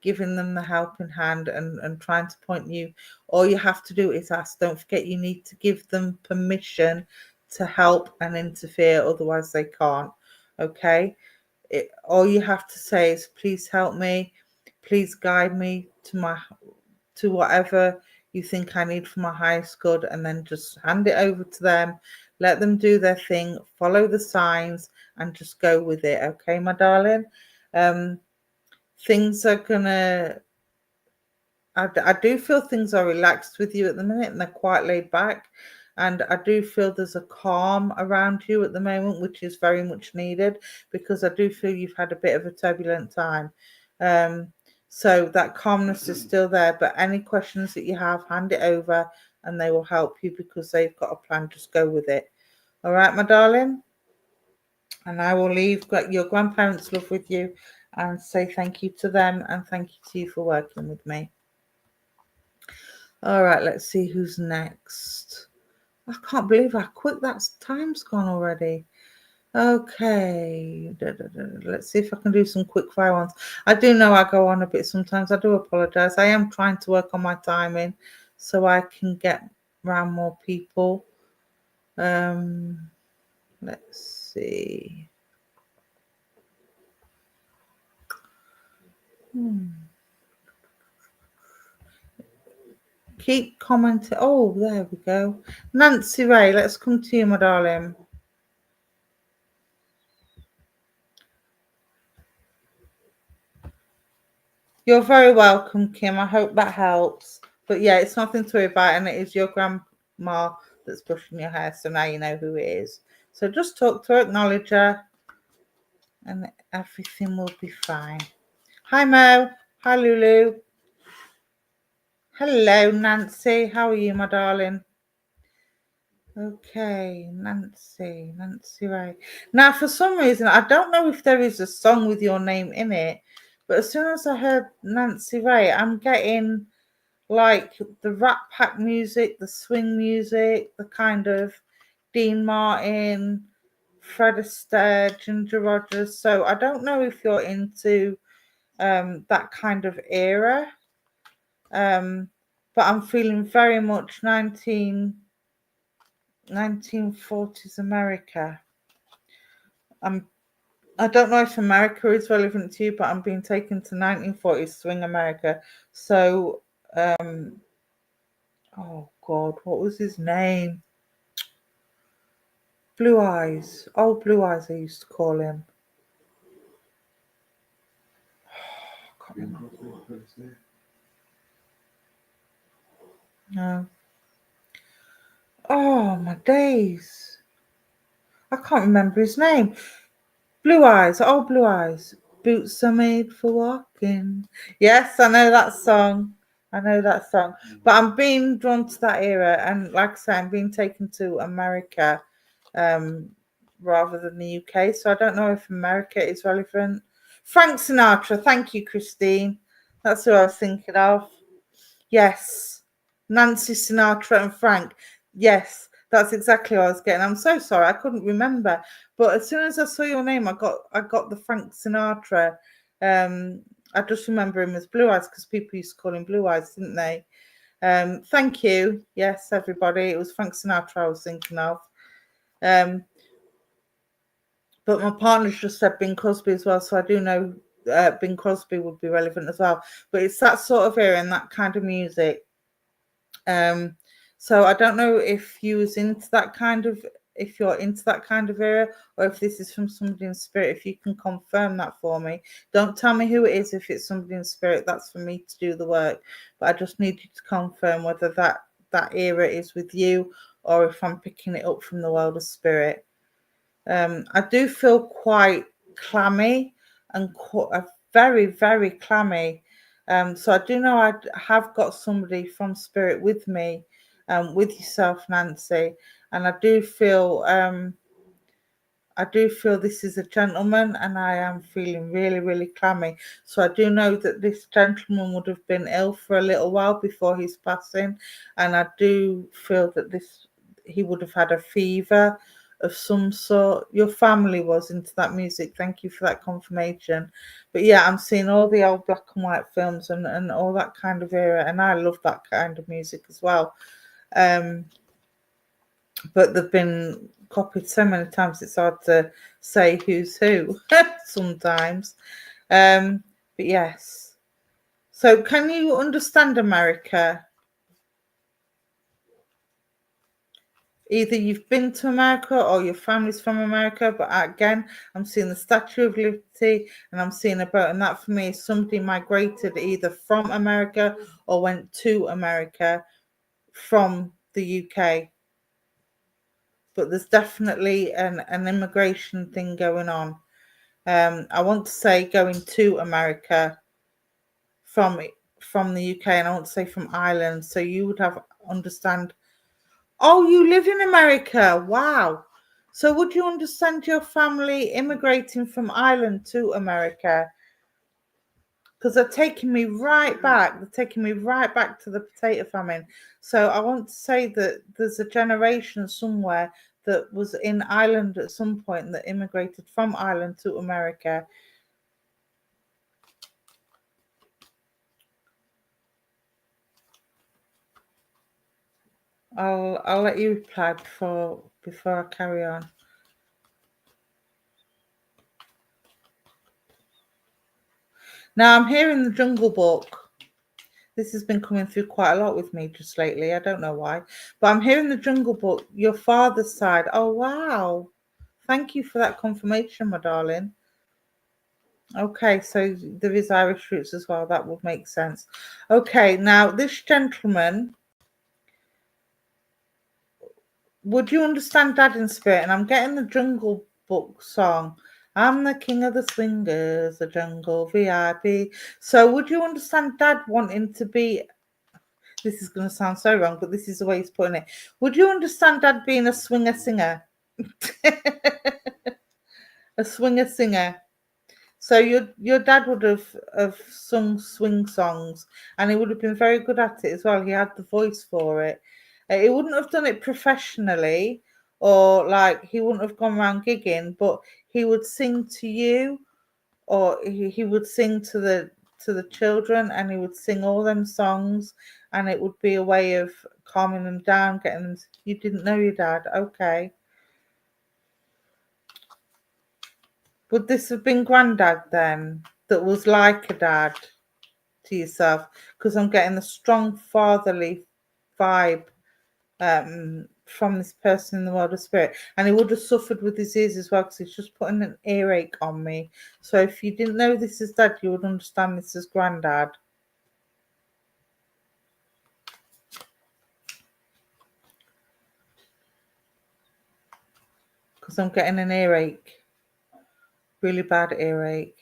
giving them the helping hand and trying to point you. All you have to do is ask. Don't forget, you need to give them permission to help and interfere, otherwise they can't. Okay, all you have to say is, please help me, please guide me to whatever you think I need for my highest good, and then just hand it over to them, let them do their thing, follow the signs, and just go with it. Okay, my darling. Things are gonna, I do feel things are relaxed with you at the minute, and they're quite laid back. And I do feel there's a calm around you at the moment, which is very much needed, because I do feel you've had a bit of a turbulent time. So that calmness is still there, but any questions that you have, hand it over and they will help you, because they've got a plan. Just go with it. All right, my darling? And I will leave your grandparents' love with you and say thank you to them and thank you to you for working with me. All right, let's see who's next. I can't believe how quick that time's gone already. Okay, let's see if I can do some quick fire ones. I do know I go on a bit sometimes. I do apologise. I am trying to work on my timing so I can get around more people. Let's see. Keep commenting. Oh, there we go. Nancy Ray, let's come to you, my darling. You're very welcome, Kim. I hope that helps. But yeah, it's nothing to worry about, and it is your grandma that's brushing your hair, so now you know who it is. So just talk to her, acknowledge her, and everything will be fine. Hi, Mo. Hi, Lulu. Hello, Nancy. How are you, my darling? Okay, Nancy Ray. Now, for some reason, I don't know if there is a song with your name in it, but as soon as I heard Nancy Ray, I'm getting like the Rat Pack music, the swing music, the kind of Dean Martin, Fred Astaire, Ginger Rogers. So I don't know if you're into that kind of era, but I'm feeling very much 1940s America. I don't know if America is relevant to you, but I'm being taken to 1940s swing America. So, oh God, what was his name? Blue Eyes. Oh, Blue Eyes, I used to call him. I can't remember. No. Oh, my days. I can't remember his name. Blue Eyes. Oh, Blue Eyes. Boots are made for walking. Yes, I know that song. I know that song. But I'm being drawn to that era. And like I say, I'm being taken to America rather than the UK. So I don't know if America is relevant. Frank Sinatra. Thank you, Christine. That's who I was thinking of. Yes. Nancy Sinatra and Frank. Yes, that's exactly what I was getting. I'm so sorry, I couldn't remember. But as soon as I saw your name, I got the Frank Sinatra. I just remember him as Blue Eyes because people used to call him Blue Eyes, didn't they? Thank you. Yes, everybody. It was Frank Sinatra I was thinking of. But my partner's just said Bing Crosby as well, so I do know Bing Crosby would be relevant as well. But it's that sort of era and that kind of music. So I don't know if you was into that kind of, if you're into that kind of era, or if this is from somebody in spirit. If you can confirm that for me, don't tell me who it is. If it's somebody in spirit, that's for me to do the work. But I just need you to confirm whether that era is with you, or if I'm picking it up from the world of spirit. I do feel quite clammy and very, very clammy. So I do know I have got somebody from spirit with me, with yourself, Nancy, and I do feel this is a gentleman, and I am feeling really, really clammy. So I do know that this gentleman would have been ill for a little while before his passing, and I do feel that he would have had a fever of some sort. Your family was into that music. Thank you for that confirmation. But yeah, I'm seeing all the old black and white films and all that kind of era, and I love that kind of music as well. But they've been copied so many times it's hard to say who's who sometimes. But yes. So can you understand America? Either you've been to America or your family's from America, but again, I'm seeing the Statue of Liberty and I'm seeing a boat, and that for me is somebody migrated either from America or went to America from the UK. But there's definitely an immigration thing going on. I want to say going to America from the UK, and I want to say from Ireland. So you would have understand. Oh, you live in America. Wow. So would you understand your family immigrating from Ireland to America? Because they're taking me right back. They're taking me right back to the potato famine. So I want to say that there's a generation somewhere that was in Ireland at some point that immigrated from Ireland to America. I'll let you reply before I carry on. Now I'm hearing the Jungle Book. This has been coming through quite a lot with me just lately. I don't know why, but I'm hearing the Jungle Book. Your father's side. Oh wow! Thank you for that confirmation, my darling. Okay, so there is Irish roots as well. That would make sense. Okay, now this gentleman. Would you understand Dad in spirit? And I'm getting the Jungle Book song. I'm the king of the swingers, the jungle VIP. So would you understand Dad wanting to be, this is going to sound so wrong, but this is the way he's putting it. Would you understand Dad being a swinger singer? A swinger singer. So your dad would have sung swing songs, and he would have been very good at it as well. He had the voice for it. He wouldn't have done it professionally, or like he wouldn't have gone around gigging, but he would sing to you, or he would sing to the children, and he would sing all them songs, and it would be a way of calming them down, getting them. You didn't know your dad, okay? Would this have been Grandad then, that was like a dad to yourself? Because I'm getting a strong fatherly vibe from this person in the world of spirit, and he would have suffered with his ears as well, because he's just putting an earache on me. So if you didn't know this is dad, you would understand this as Grandad. Because I'm getting an earache, really bad earache.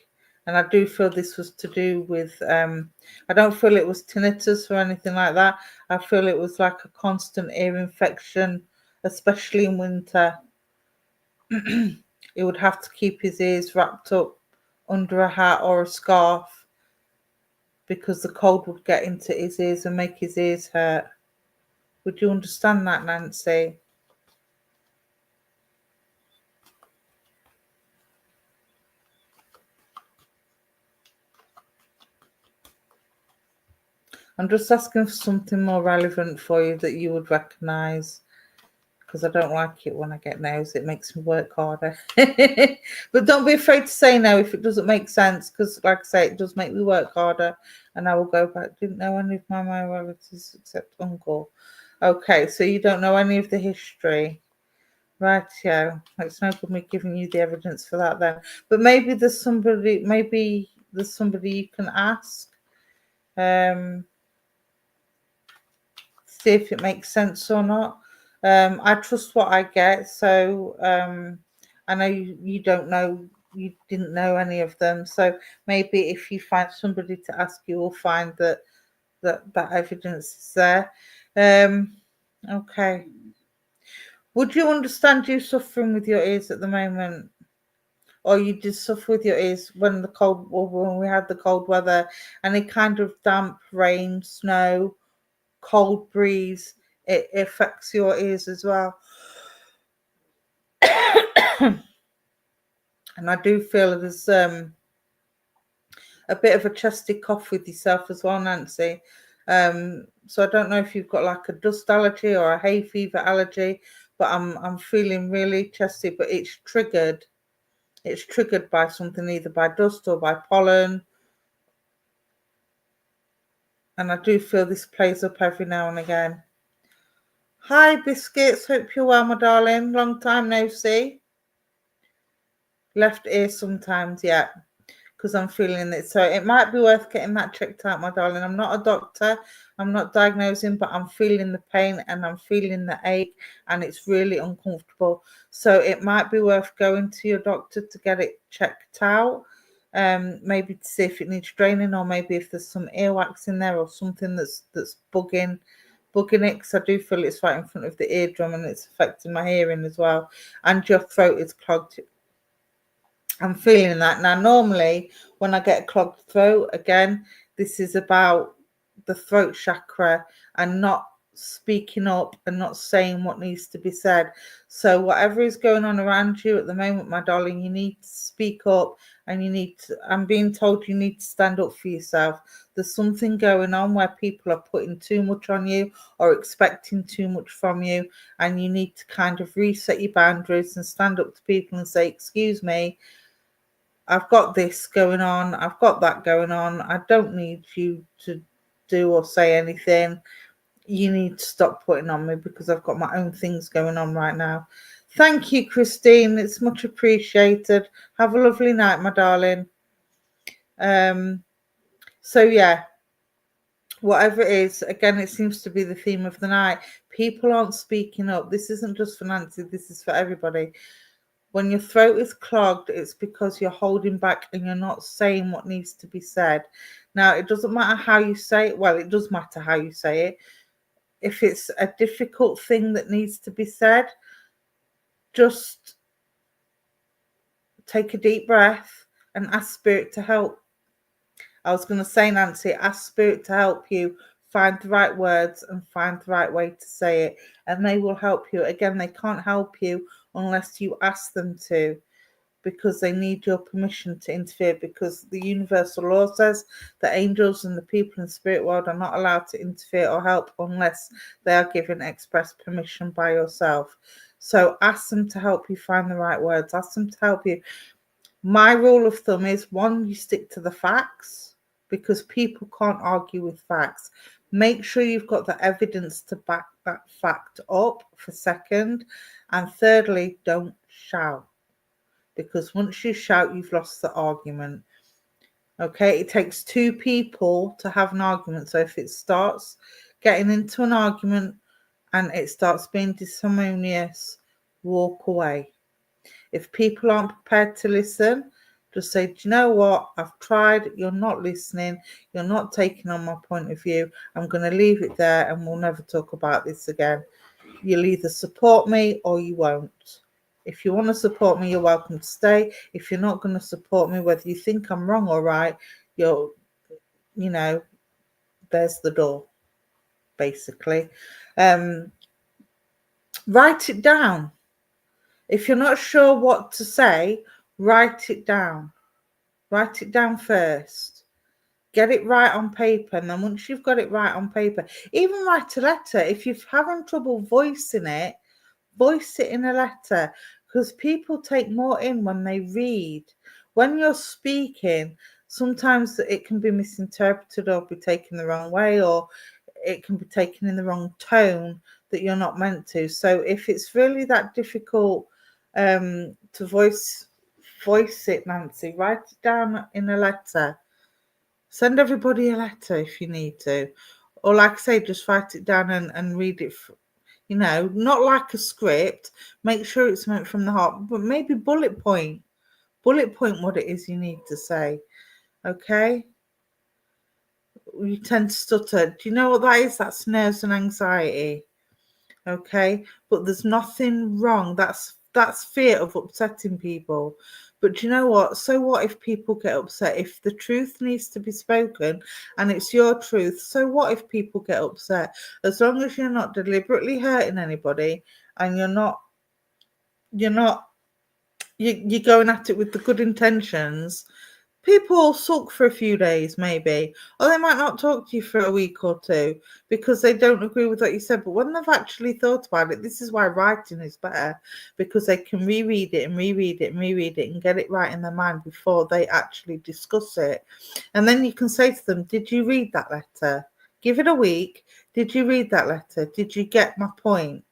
And I do feel this was to do with, I don't feel it was tinnitus or anything like that. I feel it was like a constant ear infection, especially in winter. He would have to keep his ears wrapped up under a hat or a scarf, because the cold would get into his ears and make his ears hurt. Would you understand that, Nancy? I'm just asking for something more relevant for you that you would recognise, because I don't like it when I get no's. It makes me work harder. But don't be afraid to say no if it doesn't make sense, because, like I say, it does make me work harder, and I will go back. Didn't know any of my male relatives except uncle. Okay, so you don't know any of the history. Right, yeah. It's no good me giving you the evidence for that then. But maybe there's somebody you can ask. See if it makes sense or not. I trust what I get, so I know you don't know, you didn't know any of them, so maybe if you find somebody to ask, you will find that evidence is there. Okay. Would you understand you suffering with your ears at the moment? Or you did suffer with your ears when when we had the cold weather, any kind of damp, rain, snow, cold breeze, it affects your ears as well. And I do feel there's a bit of a chesty cough with yourself as well, Nancy. So I don't know if you've got like a dust allergy or a hay fever allergy, but I'm feeling really chesty, but it's triggered. It's triggered by something, either by dust or by pollen. And I do feel this plays up every now and again. Hi, Biscuits. Hope you're well, my darling. Long time no see. Left ear sometimes, yeah, because I'm feeling it. So it might be worth getting that checked out, my darling. I'm not a doctor. I'm not diagnosing, but I'm feeling the pain and I'm feeling the ache, and it's really uncomfortable. So it might be worth going to your doctor to get it checked out. Maybe to see if it needs draining, or maybe if there's some earwax in there or something that's bugging it, because I do feel it's right in front of the eardrum and it's affecting my hearing as well. And your throat is clogged. I'm feeling that. Now, normally when I get a clogged throat, again, this is about the throat chakra and not speaking up and not saying what needs to be said. So whatever is going on around you at the moment, my darling, you need to speak up, and I'm being told you need to stand up for yourself. There's something going on where people are putting too much on you or expecting too much from you, and you need to kind of reset your boundaries and stand up to people and say, excuse me, I've got this going on, I've got that going on. I don't need you to do or say anything. You need to stop putting on me because I've got my own things going on right now. Thank you, Christine. It's much appreciated. Have a lovely night, my darling. So yeah, whatever it is, again, it seems to be the theme of the night. People aren't speaking up. This isn't just for Nancy, this is for everybody. When your throat is clogged, it's because you're holding back and you're not saying what needs to be said. Now, it doesn't matter how you say it. Well, it does matter how you say it. If it's a difficult thing that needs to be said, just take a deep breath and ask Spirit to help. I was going to say, Nancy, ask Spirit to help you find the right words and find the right way to say it, and they will help you. Again, they can't help you unless you ask them to, because they need your permission to interfere, because the universal law says that angels and the people in the spirit world are not allowed to interfere or help unless they are given express permission by yourself. So ask them to help you find the right words. Ask them to help you. My rule of thumb is, one, you stick to the facts, because people can't argue with facts. Make sure you've got the evidence to back that fact up, for second. And thirdly, don't shout, because once you shout, you've lost the argument. Okay, it takes two people to have an argument. So if it starts getting into an argument and it starts being disharmonious, walk away. If people aren't prepared to listen, just say, do you know what? I've tried. You're not listening. You're not taking on my point of view. I'm going to leave it there and we'll never talk about this again. You'll either support me or you won't. If you want to support me, you're welcome to stay. If you're not going to support me, whether you think I'm wrong or right, there's the door, basically. Write it down. If you're not sure what to say, write it down. Write it down first. Get it right on paper. And then once you've got it right on paper, even write a letter. If you're having trouble voicing it, voice it in a letter, because people take more in when they read. When you're speaking, sometimes it can be misinterpreted or be taken the wrong way, or it can be taken in the wrong tone that you're not meant to. So if it's really that difficult to voice it, Nancy, write it down in a letter. Send everybody a letter if you need to. Or like I say, just write it down and read it, not like a script. Make sure it's meant from the heart, but maybe bullet point what it is you need to say. Okay? You tend to stutter. Do you know what that is? That's nerves and anxiety. Okay? But there's nothing wrong. That's fear of upsetting people. But do you know what? So what if people get upset? If the truth needs to be spoken and it's your truth, so what if people get upset? As long as you're not deliberately hurting anybody and you're going at it with the good intentions, people will sulk for a few days, maybe, or they might not talk to you for a week or two because they don't agree with what you said. But when they've actually thought about it, this is why writing is better, because they can reread it and get it right in their mind before they actually discuss it. And then you can say to them, did you read that letter? Give it a week. Did you read that letter? Did you get my point?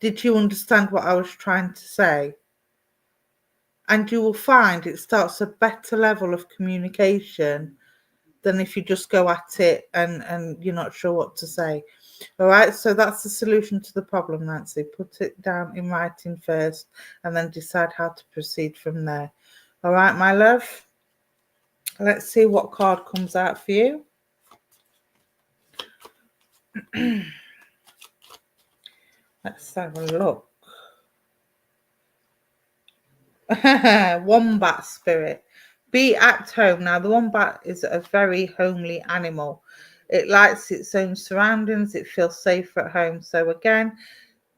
Did you understand what I was trying to say? And you will find it starts a better level of communication than if you just go at it and you're not sure what to say. All right, so that's the solution to the problem, Nancy. Put it down in writing first and then decide how to proceed from there. All right, my love. Let's see what card comes out for you. Let's have a look. Wombat spirit. Be at home. Now, the wombat is a very homely animal. It likes its own surroundings. It feels safe at home. So again,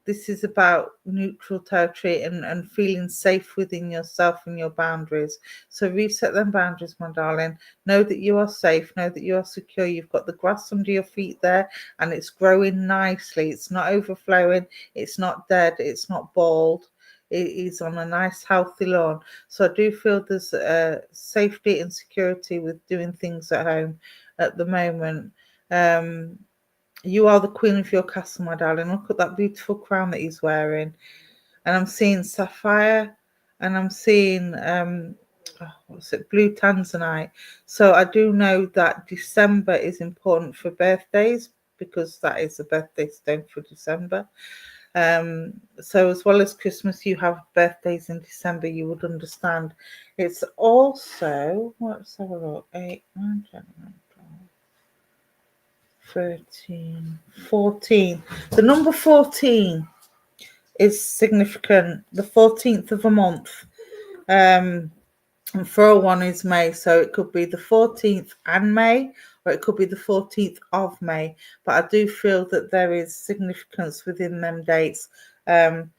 this is about neutral territory and feeling safe within yourself and your boundaries. So reset them boundaries, my darling. Know that you are safe. Know that you are secure. You've got the grass under your feet there and it's growing nicely. It's not overflowing. It's not dead. It's not bald. It is on a nice, healthy lawn. So I do feel there's safety and security with doing things at home at the moment. You are the queen of your castle, my darling. Look at that beautiful crown that he's wearing. And I'm seeing sapphire and I'm seeing, blue tanzanite. So I do know that December is important for birthdays because that is the birthday stone for December. So as well as Christmas, you have birthdays in December, you would understand. It's also, let's have a look, 8, 9, 10, 13, 14. The number 14 is significant. The 14th of a month. And 401 is May, so it could be the 14th and May, or it could be the 14th of May. But I do feel that there is significance within them dates. And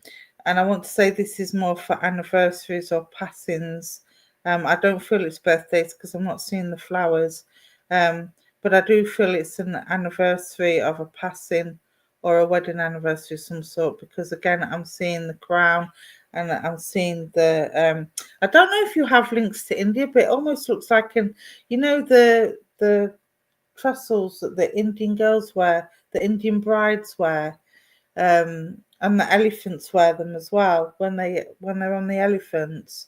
I want to say this is more for anniversaries or passings. I don't feel it's birthdays because I'm not seeing the flowers. But I do feel it's an anniversary of a passing or a wedding anniversary of some sort, because again, I'm seeing the crown and I'm seeing the I don't know if you have links to India, but it almost looks like the trussels that the Indian girls wear, the Indian brides wear, and the elephants wear them as well when they're on the elephants.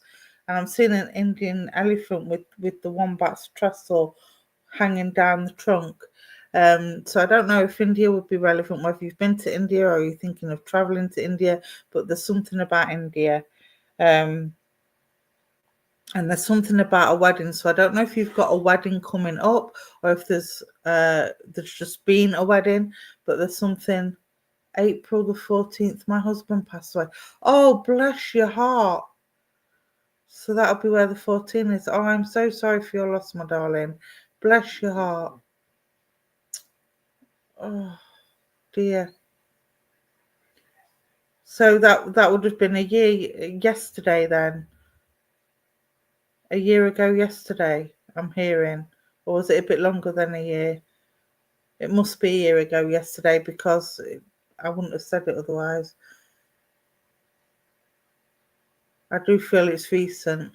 And I'm seeing an Indian elephant with the wombat's trussel hanging down the trunk. So I don't know if India would be relevant, whether you've been to India or you're thinking of traveling to India, but there's something about India. And there's something about a wedding. So I don't know if you've got a wedding coming up or if there's just been a wedding, but there's something. April the 14th, my husband passed away. Oh, bless your heart. So that'll be where the 14 is. Oh, I'm so sorry for your loss, my darling. Bless your heart. Oh, dear. So that would have been a year yesterday then. A year ago yesterday, I'm hearing. Or was it a bit longer than a year? It must be a year ago yesterday because I wouldn't have said it otherwise. I do feel it's recent.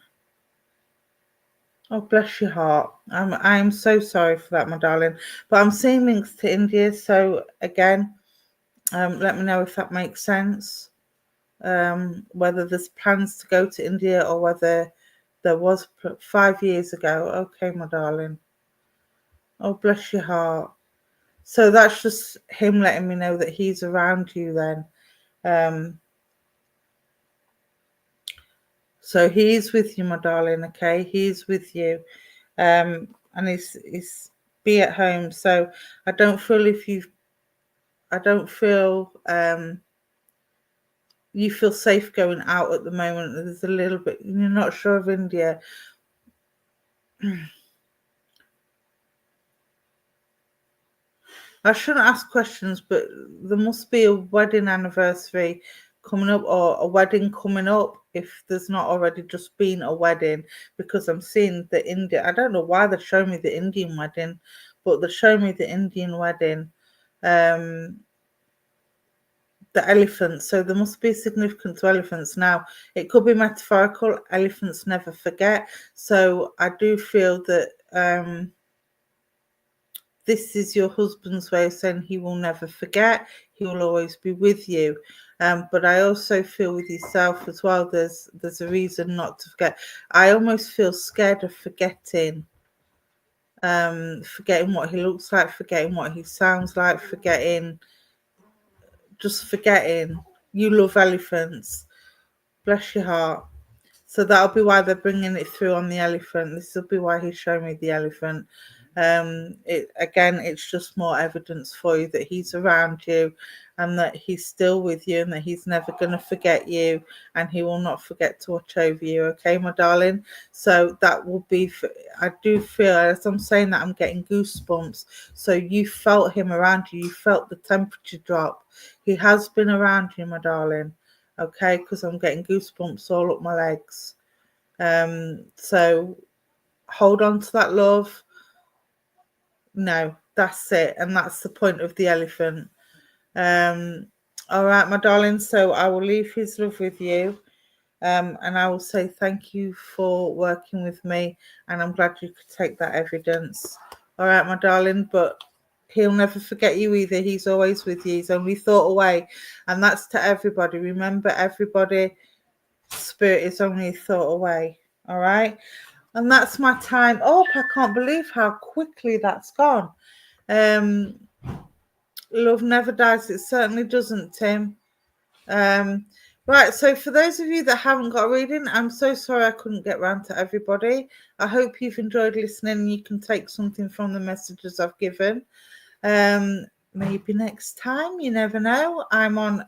Oh, bless your heart. I'm so sorry for that, my darling. But I'm seeing links to India. So again, let me know if that makes sense. Whether there's plans to go to India or whether there was 5 years ago. Okay, my darling. Oh, bless your heart. So that's just him letting me know that he's around you then. So he's with you, my darling, okay? He's with you. And he's be at home. So I don't feel you feel safe going out at the moment. There's a little bit, you're not sure of India. I shouldn't ask questions, but there must be a wedding anniversary coming up or a wedding coming up if there's not already just been a wedding, because I'm seeing the India. I don't know why they're showing me the Indian wedding, but they're showing me the Indian wedding. The elephants, so there must be significance to elephants. Now, it could be metaphorical. Elephants never forget. So I do feel that this is your husband's way of saying he will never forget. He will always be with you. But I also feel with yourself as well, there's a reason not to forget. I almost feel scared of forgetting. Forgetting what he looks like, forgetting what he sounds like, forgetting. You love elephants. Bless your heart. So that'll be why they're bringing it through on the elephant. This will be why he's showing me the elephant. It's just more evidence for you that he's around you and that he's still with you and that he's never going to forget you and he will not forget to watch over you. Okay, my darling? So that will be, I do feel, as I'm saying that, I'm getting goosebumps. So you felt him around you. You felt the temperature drop. He has been around you, my darling. Okay, because I'm getting goosebumps all up my legs. So hold on to that love. No, that's it, and that's the point of the elephant. All right, my darling. So I will leave his love with you, and I will say thank you for working with me, and I'm glad you could take that evidence. All right, my darling, but he'll never forget you either. He's always with you. He's only thought away, and that's to everybody. Remember, everybody, spirit is only a thought away. All right, and that's my time up. I can't believe how quickly that's gone. Love never dies. It certainly doesn't, Tim. Right, so for those of you that haven't got a reading, I'm so sorry I couldn't get round to everybody. I hope you've enjoyed listening and you can take something from the messages I've given. Maybe next time, you never know. I'm on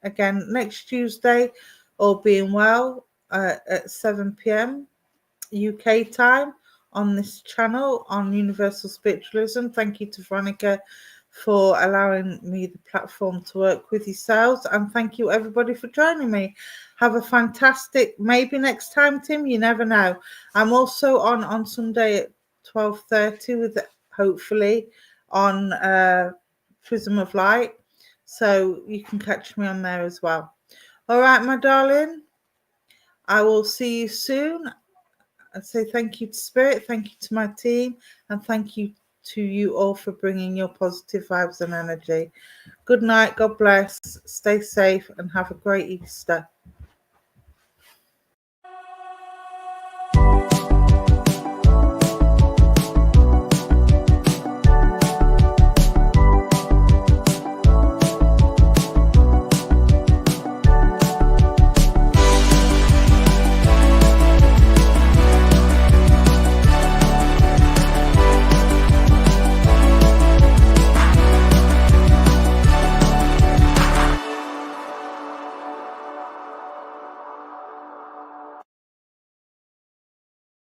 again next Tuesday, all being well, at 7 p.m. UK time on this channel on Universal Spiritualism. Thank you to Veronica for allowing me the platform to work with yourselves, and thank you everybody for joining me. Have a fantastic, maybe next time, Tim, you never know. I'm also on Sunday at 12:30 with hopefully on Prism of Light, so you can catch me on there as well. All right, my darling. I will see you soon. I say thank you to Spirit, thank you to my team, and thank you to you all for bringing your positive vibes and energy. Good night. God bless. Stay safe and have a great Easter.